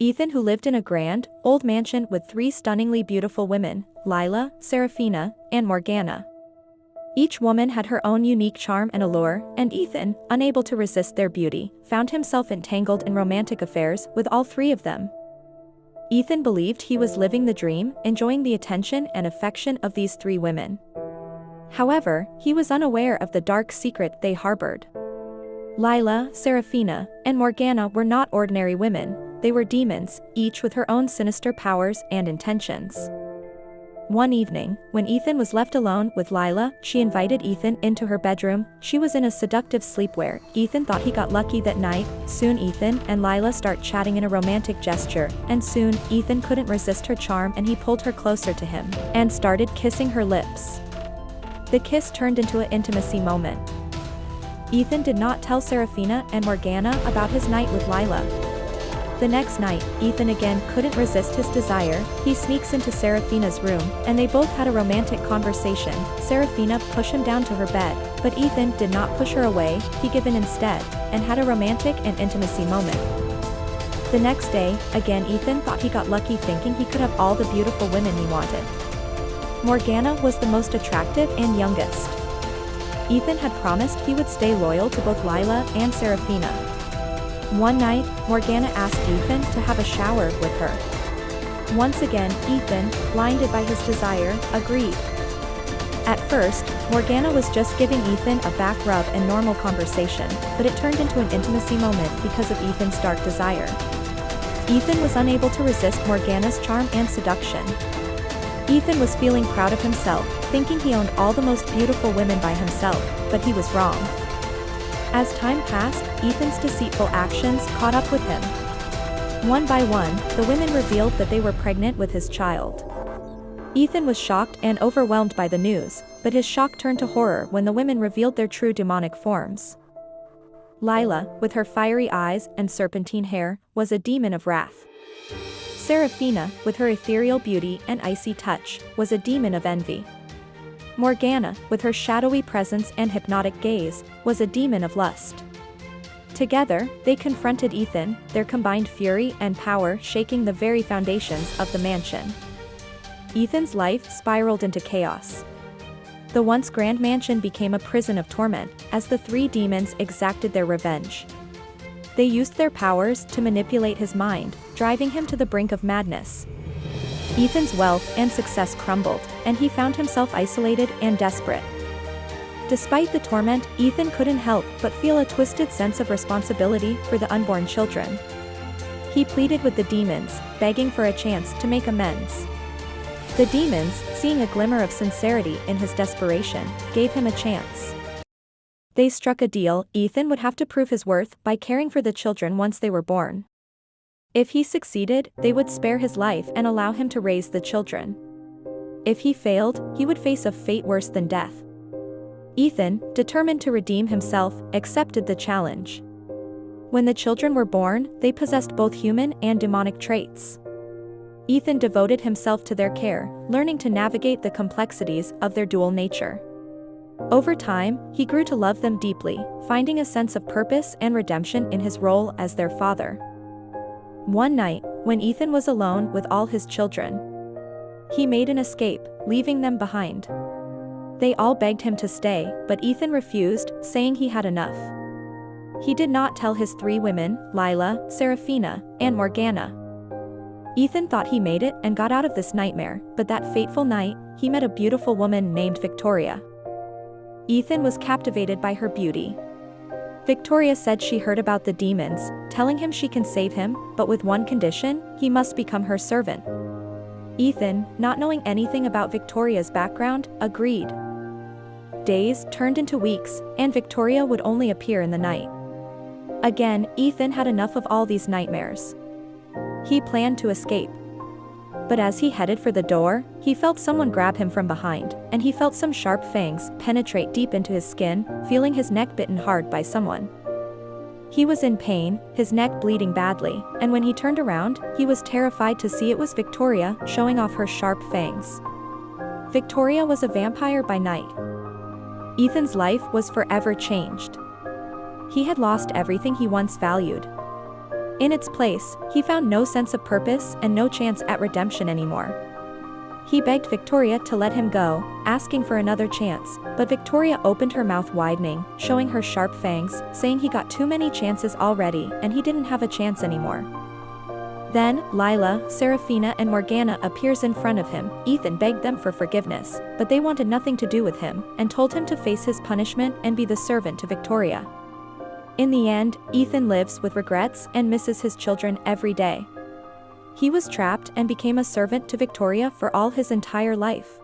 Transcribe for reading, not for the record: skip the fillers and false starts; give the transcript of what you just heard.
Ethan, who lived in a grand, old mansion with 3 stunningly beautiful women, Lila, Seraphina, and Morgana. Each woman had her own unique charm and allure, and Ethan, unable to resist their beauty, found himself entangled in romantic affairs with all 3 of them. Ethan believed he was living the dream, enjoying the attention and affection of these 3 women. However, he was unaware of the dark secret they harbored. Lila, Seraphina, and Morgana were not ordinary women, they were demons, each with her own sinister powers and intentions. One evening, when Ethan was left alone with Lila, she invited Ethan into her bedroom. She was in a seductive sleepwear. Ethan thought he got lucky that night. Soon Ethan and Lila start chatting in a romantic gesture, and soon, Ethan couldn't resist her charm and he pulled her closer to him, and started kissing her lips. The kiss turned into an intimacy moment. Ethan did not tell Seraphina and Morgana about his night with Lila. The next night, Ethan again couldn't resist his desire. He sneaks into Seraphina's room, and they both had a romantic conversation. Seraphina pushed him down to her bed, but Ethan did not push her away, he gave in instead, and had a romantic and intimacy moment. The next day, again Ethan thought he got lucky thinking he could have all the beautiful women he wanted. Morgana was the most attractive and youngest. Ethan had promised he would stay loyal to both Lila and Seraphina. One night, Morgana asked Ethan to have a shower with her. Once again, Ethan, blinded by his desire, agreed. At first, Morgana was just giving Ethan a back rub and normal conversation, but it turned into an intimacy moment because of Ethan's dark desire. Ethan was unable to resist Morgana's charm and seduction. Ethan was feeling proud of himself, thinking he owned all the most beautiful women by himself, but he was wrong. As time passed, Ethan's deceitful actions caught up with him. One by one, the women revealed that they were pregnant with his child. Ethan was shocked and overwhelmed by the news, but his shock turned to horror when the women revealed their true demonic forms. Lila, with her fiery eyes and serpentine hair, was a demon of wrath. Seraphina, with her ethereal beauty and icy touch, was a demon of envy. Morgana, with her shadowy presence and hypnotic gaze, was a demon of lust. Together, they confronted Ethan, their combined fury and power shaking the very foundations of the mansion. Ethan's life spiraled into chaos. The once grand mansion became a prison of torment, as the 3 demons exacted their revenge. They used their powers to manipulate his mind, driving him to the brink of madness. Ethan's wealth and success crumbled, and he found himself isolated and desperate. Despite the torment, Ethan couldn't help but feel a twisted sense of responsibility for the unborn children. He pleaded with the demons, begging for a chance to make amends. The demons, seeing a glimmer of sincerity in his desperation, gave him a chance. They struck a deal. Ethan would have to prove his worth by caring for the children once they were born. If he succeeded, they would spare his life and allow him to raise the children. If he failed, he would face a fate worse than death. Ethan, determined to redeem himself, accepted the challenge. When the children were born, they possessed both human and demonic traits. Ethan devoted himself to their care, learning to navigate the complexities of their dual nature. Over time, he grew to love them deeply, finding a sense of purpose and redemption in his role as their father. One night, when Ethan was alone with all his children, he made an escape, leaving them behind. They all begged him to stay, but Ethan refused, saying he had enough. He did not tell his 3 women, Lila, Seraphina, and Morgana. Ethan thought he made it and got out of this nightmare, but that fateful night, he met a beautiful woman named Victoria. Ethan was captivated by her beauty. Victoria said she heard about the demons, telling him she can save him, but with one condition: he must become her servant. Ethan, not knowing anything about Victoria's background, agreed. Days turned into weeks, and Victoria would only appear in the night. Again, Ethan had enough of all these nightmares. He planned to escape. But as he headed for the door, he felt someone grab him from behind, and he felt some sharp fangs penetrate deep into his skin, feeling his neck bitten hard by someone. He was in pain, his neck bleeding badly, and when he turned around, he was terrified to see it was Victoria, showing off her sharp fangs. Victoria was a vampire by night. Ethan's life was forever changed. He had lost everything he once valued. In its place, he found no sense of purpose and no chance at redemption anymore. He begged Victoria to let him go, asking for another chance, but Victoria opened her mouth widening, showing her sharp fangs, saying he got too many chances already and he didn't have a chance anymore. Then, Lila, Seraphina and Morgana appears in front of him. Ethan begged them for forgiveness, but they wanted nothing to do with him, and told him to face his punishment and be the servant to Victoria. In the end, Ethan lives with regrets and misses his children every day. He was trapped and became a servant to Victoria for all his entire life.